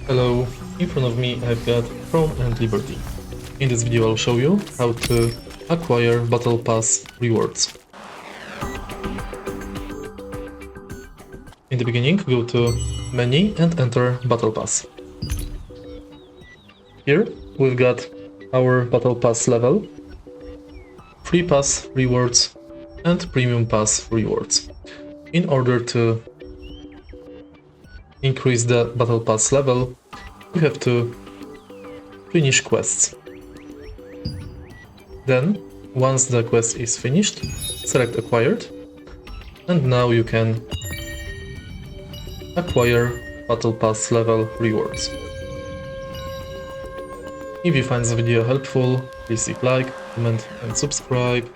Hello, in front of me I've got ThroneAndLiberty. In this video I'll show you how to acquire Battle Pass rewards. In the beginning, go to Menu and enter Battle Pass. Here we've got our Battle Pass level, Free Pass rewards and Premium Pass rewards. In order to increase the Battle Pass level, you have to finish quests. Then, once the quest is finished, select Acquired, and now you can acquire Battle Pass level rewards. If you find this video helpful, please leave like, comment and subscribe.